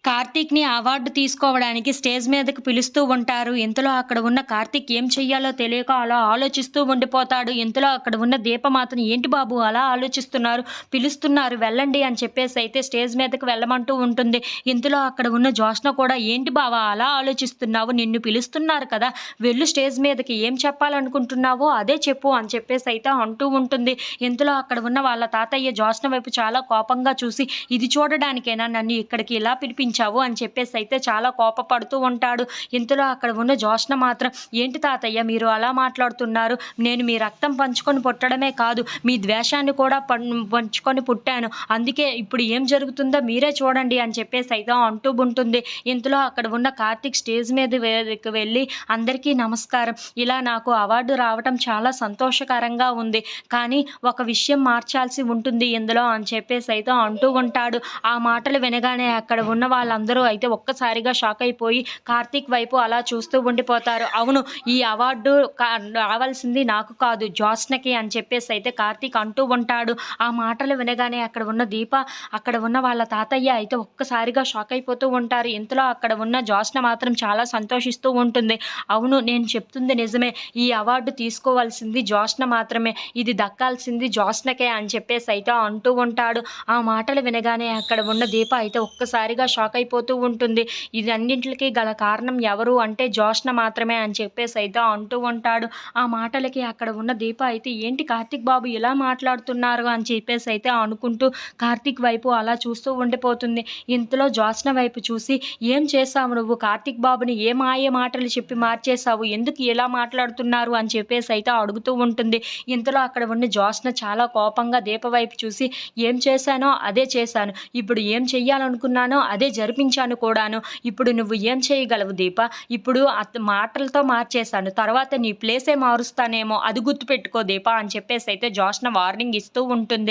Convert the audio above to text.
కార్తీక్‌ని award తీసుకోవడానికి stage మీదకి పిలుస్తూ ఉంటారు. ఇంతలో అక్కడ ఉన్న కార్తీక్ ఏం చెయ్యాలో తెలియక అలా ఆలోచిస్తూ ఉండిపోతాడు. ఇంతలో అక్కడ ఉన్న దీప మాత్రం "ఏంటి బాబు అలా ఆలోచిస్తున్నారు? పిలుస్తున్నారు వెళ్ళండి" అని చెప్పేసైతే స్టేజ్ మీదకి వెళ్ళమంటూ ఉంటుంది. ఇంతలో అక్కడ ఉన్న జ్యోత్స్న కూడా "ఏంటి బావ అలా ఆలోచిస్తున్నావు? నిన్ను పిలుస్తున్నారు కదా! వెళ్ళు స్టేజ్ మీదకి. ఏం చెప్పాలనుకుంటున్నావో అదే చెప్పు" అని చెప్పేసైతే అంటూ ఉంటుంది. ఇంతలో అక్కడ ఉన్న వాళ్ళ తాతయ్య జ్యోత్స్న వైపు చాలా కోపంగా చూసి "ఇది చూడడానికేనా నన్ను ఇక్కడికి ఇలా పిలిపించావు" అని చెప్పేసైతే చాలా కోపపడుతూ ఉంటాడు. ఇంతలో అక్కడ ఉన్న జ్యోత్స్న మాత్రం "ఏంటి తాతయ్య మీరు అలా మాట్లాడుతున్నారు? నేను మీ రక్తం పంచుకొని పుట్టడమే కాదు, మీ ద్వేషాన్ని కూడా పంచుకొని పుట్టాను. అందుకే ఇప్పుడు ఏం జరుగుతుందో మీరే చూడండి" అని చెప్పేసైతే అంటూ ఉంటుంది. ఇంతలో అక్కడ ఉన్న కార్తీక్ స్టేజ్ మీదకి వెళ్ళి "అందరికీ నమస్కారం. ఇలా నాకు అవార్డు రావటం చాలా సంతోషకరంగా ఉంది. కానీ ఒక విషయం మార్చాల్సి ఉంటుంది ఇందులో" అని చెప్పేసైతే అంటూ ఉంటాడు. ఆ మాటలు వినగానే అక్కడ ఉన్న వాళ్ళందరూ అయితే ఒక్కసారిగా షాక్ అయిపోయి కార్తీక్ వైపు అలా చూస్తూ ఉండిపోతారు. అవును, ఈ అవార్డు రావాల్సింది నాకు కాదు జ్యోత్స్నకి అని చెప్పేసైతే కార్తీక్ అంటూ ఉంటాడు. ఆ మాటలు వినగానే అక్కడ ఉన్న దీప, అక్కడ ఉన్న వాళ్ళ తాతయ్య అయితే ఒక్కసారిగా షాక్ అయిపోతూ ఉంటారు. ఇంతలో అక్కడ ఉన్న జ్యోత్స్న మాత్రం చాలా సంతోషిస్తూ ఉంటుంది. అవును, నేను చెప్తుంది నిజమే. ఈ అవార్డు తీసుకోవాల్సింది జ్యోత్స్న మాత్రమే. ఇది దక్కాల్సింది జ్యోత్స్నకే అని చెప్పేసైతే అంటూ ఉంటాడు. ఆ మాటలు వినగానే అక్కడ ఉన్న దీప అయితే ఒక్కసారిగా షాక్ అయిపోతూ ఉంటుంది. ఇదన్నింటికి గల కారణం ఎవరు అంటే జ్యోత్స్న మాత్రమే అని చెప్పేసైతే అంటూ ఉంటాడు. ఆ మాటలకి అక్కడ ఉన్న దీప అయితే "ఏంటి కార్తీక్ బాబు ఇలా మాట్లాడుతున్నారు" అని చెప్పేసైతే అనుకుంటూ కార్తీక్ వైపు అలా చూస్తూ ఉండిపోతుంది. ఇంతలో జ్యోత్స్న వైపు చూసి "ఏం చేశావు నువ్వు? కార్తీక్ బాబుని ఏ మాయ మాటలు చెప్పి మార్చేశావు? ఎందుకు ఇలా మాట్లాడుతున్నారు?" అని చెప్పేసైతే అడుగుతూ ఉంటుంది. ఇంతలో అక్కడ ఉన్న జ్యోత్స్న చాలా కోపంగా దీప వైపు చూసి "ఏం చేశానో అదే చేశాను. ఇప్పుడు ఏం చెయ్యాలనుకున్నానో అదే జరిపించాను కూడాను. ఇప్పుడు నువ్వు ఏం చేయగలవు దీప? ఇప్పుడు మాటలతో మార్చేశాను. తర్వాత నీ ప్లేసే మారుస్తానేమో అది గుర్తుపెట్టుకో దీప" అని చెప్పేసైతే జ్యోత్స్న వార్నింగ్ ఇస్తూ ఉంటుంది.